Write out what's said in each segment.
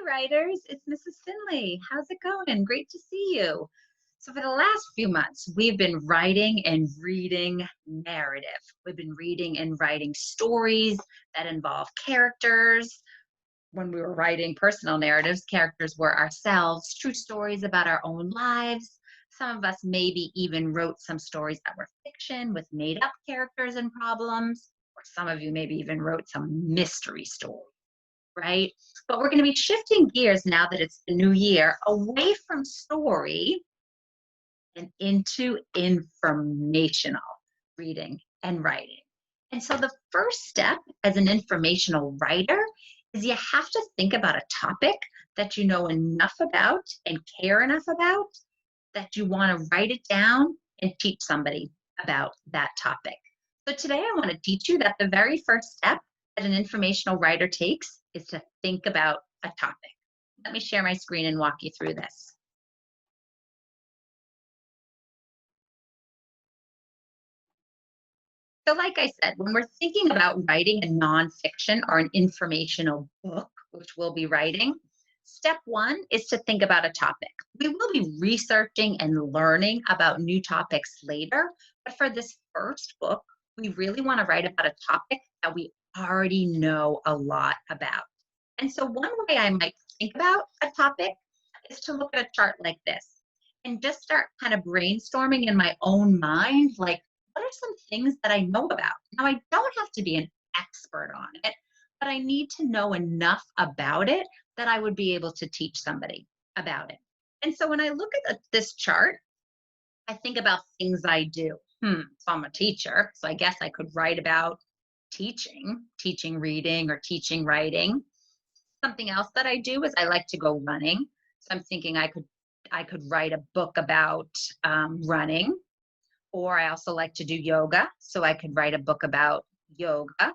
writers. It's Mrs. Finley. How's it going? Great to see you. So, for the last few months, we've been writing and reading narrative. We've been reading and writing stories that involve characters. When we were writing personal narratives, characters were ourselves, true stories about our own lives. Some of us maybe even wrote some stories that were fiction with made up characters and problems, or some of you maybe even wrote some mystery stories, right? But we're going to be shifting gears now that it's the new year away from story and into informational reading and writing. And so the first step as an informational writer is you have to think about a topic that you know enough about and care enough about that you want to write it down and teach somebody about that topic. So today I want to teach you that the very first step that an informational writer takes is to think about a topic. Let me share my screen and walk you through this. So like I said, when we're thinking about writing a nonfiction or an informational book, which we'll be writing, step one is to think about a topic. We will be researching and learning about new topics later, but for this first book, we really want to write about a topic that we already know a lot about. And so one way I might think about a topic is to look at a chart like this and just start kind of brainstorming in my own mind, like, what are some things that I know about? Now, I don't have to be an expert on it, but I need to know enough about it that I would be able to teach somebody about it. And so when I look at this chart, I think about things I do. So I'm a teacher, so I guess I could write about teaching reading or teaching writing. Something else that I do is I like to go running. So I'm thinking I could write a book about running. Or I also like to do yoga, so I could write a book about yoga.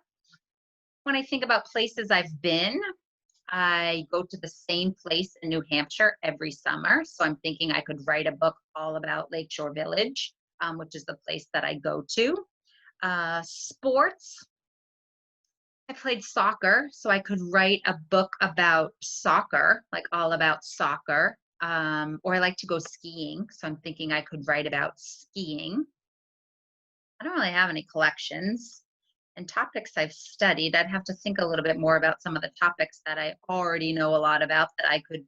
When I think about places I've been, I go to the same place in New Hampshire every summer. So I'm thinking I could write a book all about Lakeshore Village, which is the place that I go to. Sports, I played soccer, so I could write a book about soccer, like all about soccer. Or I like to go skiing, so I'm thinking I could write about skiing. I don't really have any collections and topics I've studied. I'd have to think a little bit more about some of the topics that I already know a lot about that I could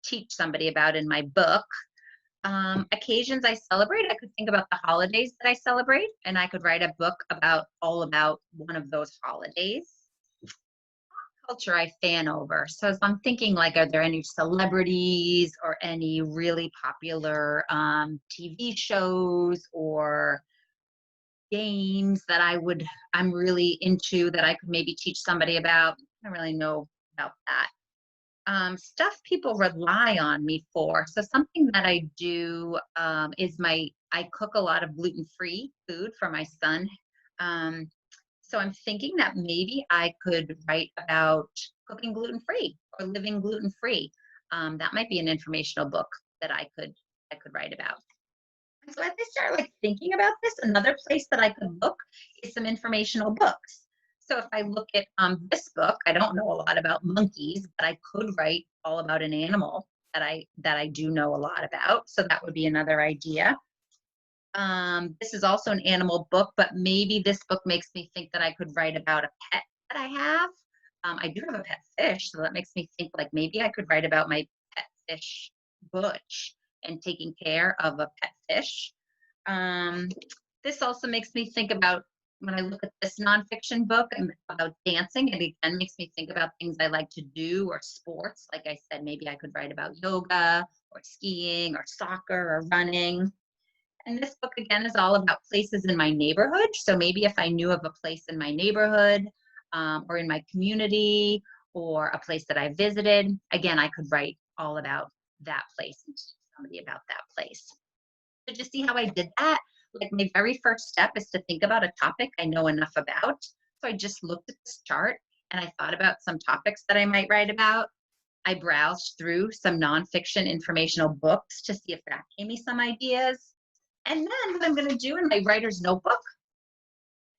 teach somebody about in my book. Occasions I celebrate, I could think about the holidays that I celebrate, and I could write a book about all about one of those holidays. Culture I fan over. So as I'm thinking, like, are there any celebrities or any really popular TV shows or games that I'm really into that I could maybe teach somebody about? I don't really know about that. Stuff people rely on me for. So something that I do is I cook a lot of gluten-free food for my son. So I'm thinking that maybe I could write about cooking gluten-free or living gluten-free. That might be an informational book that I could write about. So as I start like thinking about this, another place that I could look is some informational books. So if I look at this book, I don't know a lot about monkeys, but I could write all about an animal that I do know a lot about. So that would be another idea. This is also an animal book, but maybe this book makes me think that I could write about a pet that I have. I do have a pet fish, so that makes me think like maybe I could write about my pet fish, Butch, and taking care of a pet fish. This also makes me think about when I look at this nonfiction book about dancing, it again makes me think about things I like to do or sports. Like I said, maybe I could write about yoga or skiing or soccer or running. And this book, again, is all about places in my neighborhood. So maybe if I knew of a place in my neighborhood or in my community or a place that I visited, again, I could write all about that place and teach somebody about that place. So just see how I did that? Like my very first step is to think about a topic I know enough about. So I just looked at this chart and I thought about some topics that I might write about. I browsed through some nonfiction informational books to see if that gave me some ideas. And then what I'm going to do in my writer's notebook,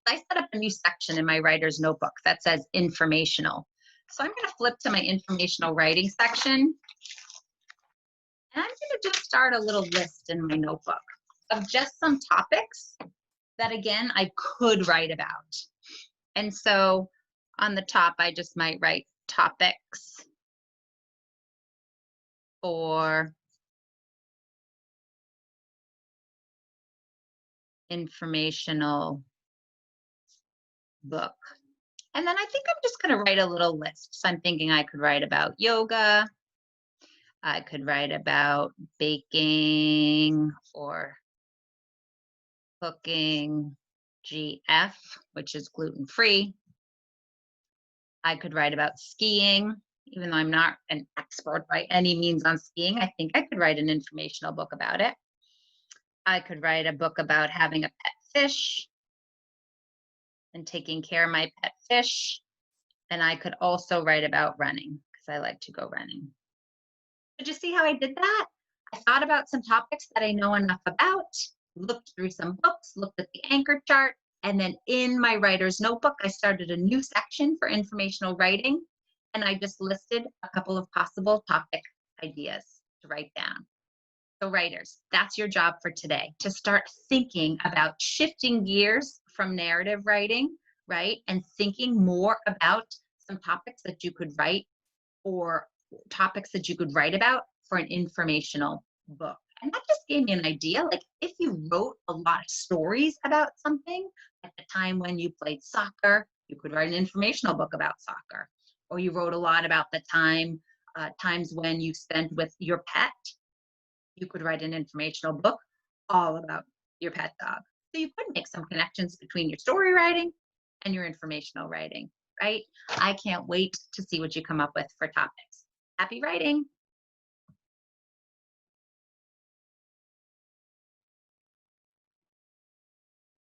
I set up a new section in my writer's notebook that says informational. So I'm going to flip to my informational writing section. And I'm going to just start a little list in my notebook of just some topics that, again, I could write about. And so on the top, I just might write topics for informational book. And then I think I'm just going to write a little list. So I'm thinking I could write about yoga. I could write about baking or cooking, GF, which is gluten-free. I could write about skiing, even though I'm not an expert by any means on skiing. I think I could write an informational book about it. I could write a book about having a pet fish and taking care of my pet fish. And I could also write about running because I like to go running. Did you see how I did that? I thought about some topics that I know enough about, looked through some books, looked at the anchor chart, and then in my writer's notebook, I started a new section for informational writing, and I just listed a couple of possible topic ideas to write down. So writers, that's your job for today, to start thinking about shifting gears from narrative writing, right? And thinking more about some topics that you could write or topics that you could write about for an informational book. And that just gave me an idea. Like if you wrote a lot of stories about something at the time when you played soccer, you could write an informational book about soccer. Or you wrote a lot about the times when you spent with your pet, you could write an informational book all about your pet dog. So you could make some connections between your story writing and your informational writing, right? I can't wait to see what you come up with for topics. Happy writing.